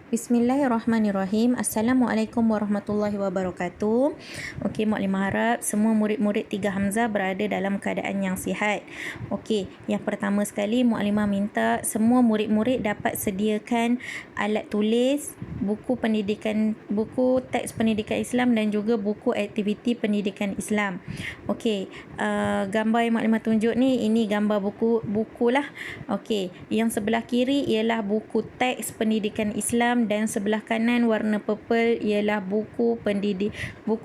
Bismillahirrahmanirrahim. Assalamualaikum warahmatullahi wabarakatuh. Okey, Muklimah harap semua murid-murid 3 Hamzah berada dalam keadaan yang sihat. Okey, yang pertama sekali Muklimah minta semua murid-murid dapat sediakan alat tulis, buku pendidikan, buku teks pendidikan Islam dan juga buku aktiviti pendidikan Islam. Okey, gambar yang Muklimah tunjuk ni, ini gambar buku lah. Okey, yang sebelah kiri ialah buku teks pendidikan Islam dan sebelah kanan warna purple ialah buku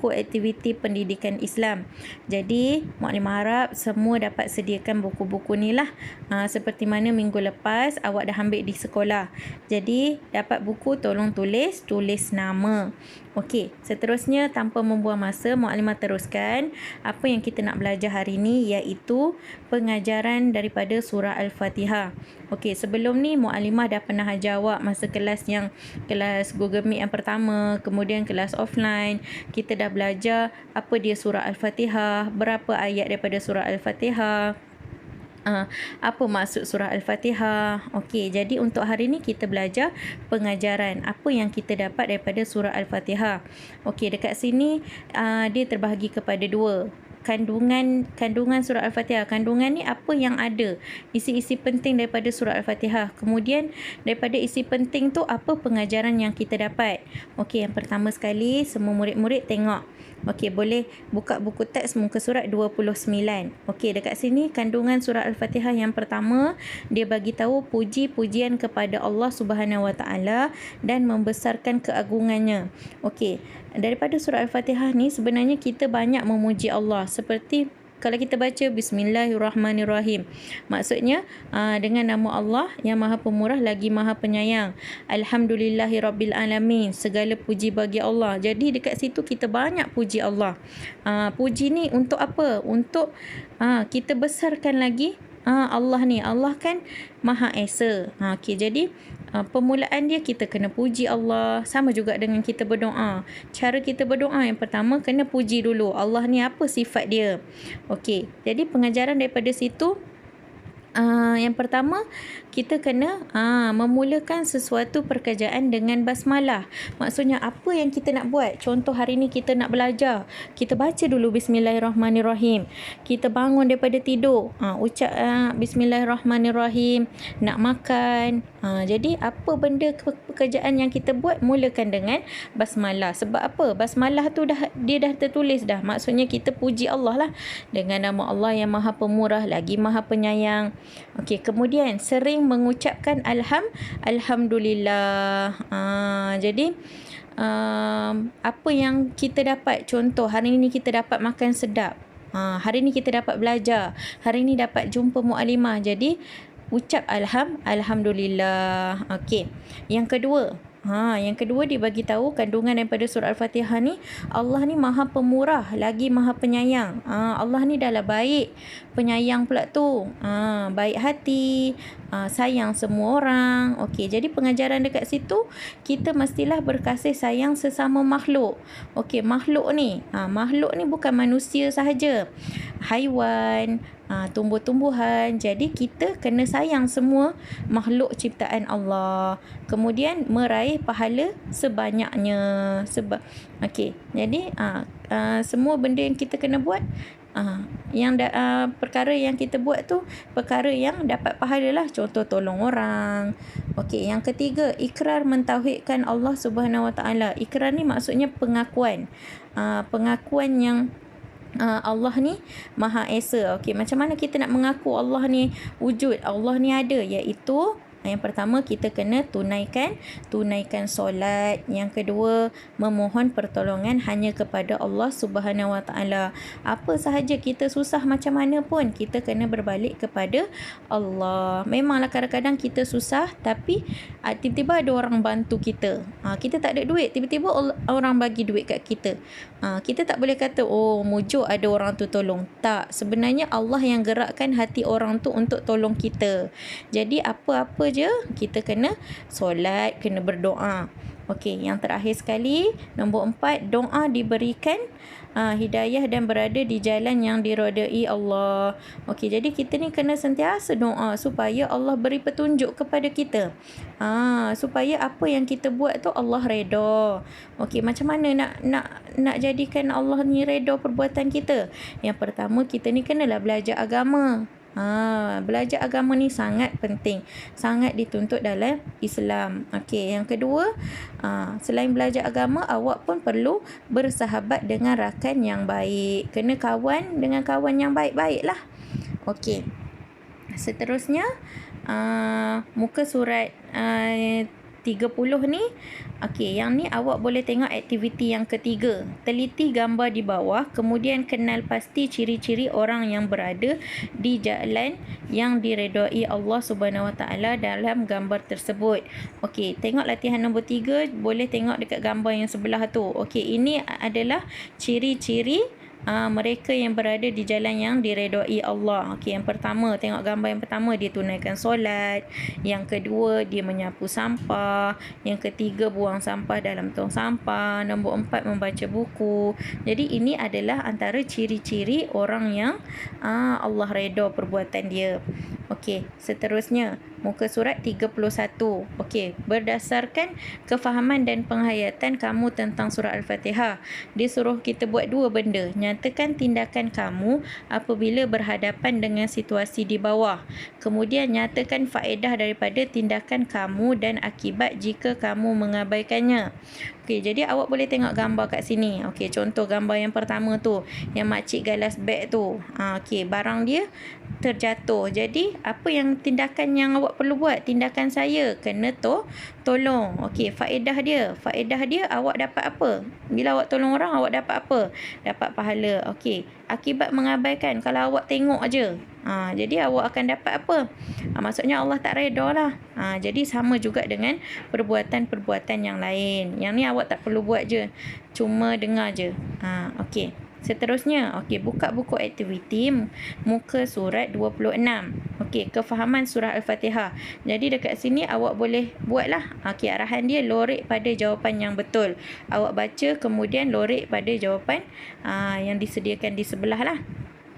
aktiviti pendidikan Islam. Jadi Muklimah harap semua dapat sediakan buku-buku ni lah. Seperti mana minggu lepas awak dah ambil di sekolah. Jadi dapat buku tolong tulis nama. Okey, seterusnya tanpa membuang masa Muklimah teruskan apa yang kita nak belajar hari ni, iaitu pengajaran daripada surah Al-Fatihah. Okey, sebelum ni Muklimah dah pernah ajar awak masa kelas Google Meet yang pertama, kemudian kelas offline. Kita dah belajar apa dia surah Al-Fatihah, berapa ayat daripada surah Al-Fatihah, apa maksud surah Al-Fatihah. Okey, jadi untuk hari ni kita belajar pengajaran apa yang kita dapat daripada surah Al-Fatihah. Okey, dekat sini dia terbahagi kepada dua. Kandungan surah Al-Fatihah. Kandungan ni apa yang ada, isi-isi penting daripada surah Al-Fatihah. Kemudian daripada isi penting tu apa pengajaran yang kita dapat. Okey, yang pertama sekali semua murid-murid tengok. Okey, boleh buka buku teks muka surat 29. Okey, dekat sini kandungan surah Al-Fatihah yang pertama, dia bagi tahu puji-pujian kepada Allah Subhanahu Wa Taala dan membesarkan keagungannya. Okey, daripada surah Al-Fatihah ni sebenarnya kita banyak memuji Allah, seperti kalau kita baca Bismillahirrahmanirrahim, maksudnya dengan nama Allah yang Maha Pemurah lagi Maha Penyayang. Alhamdulillahirabbilalamin, segala puji bagi Allah. Jadi dekat situ kita banyak puji Allah. Puji ni untuk apa? Untuk kita besarkan lagi Allah ni. Allah kan Maha Esa. Okey, jadi permulaan dia kita kena puji Allah. Sama juga dengan kita berdoa. Cara kita berdoa yang pertama kena puji dulu Allah ni, apa sifat dia. Okey, jadi pengajaran daripada situ, yang pertama kita kena memulakan sesuatu pekerjaan dengan basmalah. Maksudnya apa yang kita nak buat. Contoh hari ni kita nak belajar, kita baca dulu Bismillahirrahmanirrahim. Kita bangun daripada tidur, ucap Bismillahirrahmanirrahim. Nak makan, jadi apa benda pekerjaan yang kita buat, mulakan dengan basmalah. Sebab apa? Basmalah tu dia dah tertulis dah. Maksudnya kita puji Allah lah, dengan nama Allah yang Maha Pemurah lagi Maha Penyayang. Okey, kemudian sering mengucapkan Alhamdulillah. Jadi apa yang kita dapat, contoh hari ini kita dapat makan sedap, hari ini kita dapat belajar, hari ini dapat jumpa Muklimah, jadi ucap Alhamdulillah. Okey, yang kedua dia bagi tahu kandungan daripada surah Al-Fatihah ni, Allah ni Maha Pemurah lagi Maha Penyayang. Allah ni dah baik, penyayang pula tu. Baik hati, sayang semua orang. Okey, jadi pengajaran dekat situ, kita mestilah berkasih sayang sesama makhluk. Okey, makhluk ni bukan manusia sahaja, haiwan, tumbuh-tumbuhan. Jadi kita kena sayang semua makhluk ciptaan Allah. Kemudian meraih pahala sebanyaknya. Okey, jadi semua benda yang kita kena buat, perkara yang kita buat tu perkara yang dapat pahala lah. Contoh tolong orang. Okey, yang ketiga, ikrar mentauhidkan Allah Subhanahu Wa Taala. Ikrar ni maksudnya pengakuan. Pengakuan yang Allah ni Maha Esa. Okey, macam mana kita nak mengaku Allah ni wujud, Allah ni ada, iaitu yang pertama kita kena tunaikan solat. Yang kedua, memohon pertolongan hanya kepada Allah Subhanahu Wa Taala. Apa sahaja kita susah macam mana pun, kita kena berbalik kepada Allah. Memanglah kadang-kadang kita susah, tapi tiba-tiba ada orang bantu kita. Kita tak ada duit, tiba-tiba orang bagi duit kat kita. Kita tak boleh kata mujuk ada orang tu tolong. Tak, sebenarnya Allah yang gerakkan hati orang tu untuk tolong kita. Jadi apa-apa je kita kena solat, kena berdoa. Okey, yang terakhir sekali, nombor 4, doa diberikan hidayah dan berada di jalan yang diredai Allah. Okey, jadi kita ni kena sentiasa doa supaya Allah beri petunjuk kepada kita. Supaya apa yang kita buat tu Allah redha. Okey, macam mana nak jadikan Allah ni redha perbuatan kita? Yang pertama, kita ni kenalah belajar agama. Belajar agama ni sangat penting, sangat dituntut dalam Islam. Okey, yang kedua, selain belajar agama, awak pun perlu bersahabat dengan rakan yang baik. Kena kawan dengan kawan yang baik-baik lah. Okey, seterusnya muka surat 30 ni. Okey, yang ni awak boleh tengok aktiviti yang ketiga. Teliti gambar di bawah, kemudian kenal pasti ciri-ciri orang yang berada di jalan yang diredai Allah Subhanahu Wa Taala dalam gambar tersebut. Okey, tengok latihan nombor 3, boleh tengok dekat gambar yang sebelah tu. Okey, ini adalah ciri-ciri mereka yang berada di jalan yang diredai Allah. Okey, yang pertama, tengok gambar yang pertama, dia tunaikan solat. Yang kedua, dia menyapu sampah. Yang ketiga, buang sampah dalam tong sampah. Nombor 4, membaca buku. Jadi ini adalah antara ciri-ciri orang yang Allah redha perbuatan dia. Okey, seterusnya muka surat 31. Okey, berdasarkan kefahaman dan penghayatan kamu tentang surah Al-Fatihah, dia suruh kita buat dua benda. Nyatakan tindakan kamu apabila berhadapan dengan situasi di bawah. Kemudian nyatakan faedah daripada tindakan kamu dan akibat jika kamu mengabaikannya. Okey, jadi awak boleh tengok gambar kat sini. Okey, contoh gambar yang pertama tu, yang makcik galas beg tu. Okey, barang dia terjatuh. Jadi, apa yang tindakan yang awak perlu buat? Tindakan saya kena tolong. Okey, faedah dia awak dapat apa? Bila awak tolong orang, awak dapat apa? Dapat pahala. Okey, akibat mengabaikan, kalau awak tengok aje, jadi awak akan dapat apa? Maksudnya Allah tak redha lah. Jadi sama juga dengan perbuatan-perbuatan yang lain. Yang ni awak tak perlu buat je, cuma dengar je. Okey, seterusnya, okey, buka buku aktiviti muka surat 26. Okey, kefahaman surah Al-Fatihah. Jadi dekat sini awak boleh buatlah. Okey, arahan dia lorek pada jawapan yang betul. Awak baca, kemudian lorek pada jawapan yang disediakan di sebelah lah.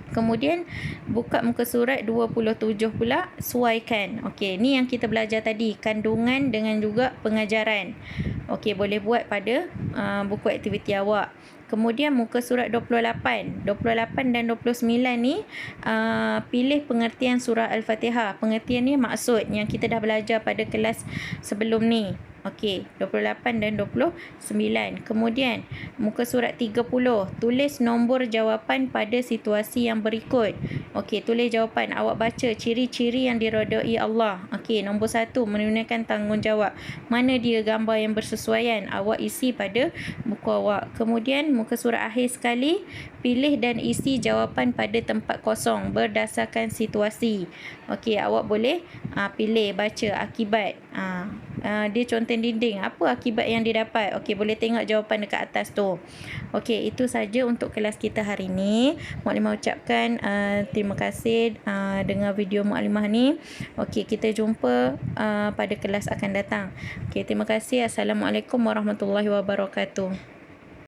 Kemudian buka muka surat 27 pula, suaikan. Okey, ni yang kita belajar tadi, kandungan dengan juga pengajaran. Okey, boleh buat pada buku aktiviti awak. Kemudian muka surat 28 dan 29 ni pilih pengertian surah Al-Fatihah. Pengertian ni maksud yang kita dah belajar pada kelas sebelum ni. Okey, 28 dan 29. Kemudian muka surat 30, tulis nombor jawapan pada situasi yang berikut. Okey, tulis jawapan. Awak baca ciri-ciri yang diredai Allah. Okey, nombor 1, menunaikan tanggungjawab. Mana dia gambar yang bersesuaian? Awak isi pada buku awak. Kemudian muka surat akhir sekali, pilih dan isi jawapan pada tempat kosong berdasarkan situasi. Okey, awak boleh pilih, baca akibat. Dia conteng dinding. Apa akibat yang didapat? Okey, boleh tengok jawapan dekat atas tu. Okey, itu saja untuk kelas kita hari ni. Muklimah ucapkan terima kasih dengar video Muklimah ni. Okey, kita jumpa pada kelas akan datang. Okey, terima kasih. Assalamualaikum warahmatullahi wabarakatuh.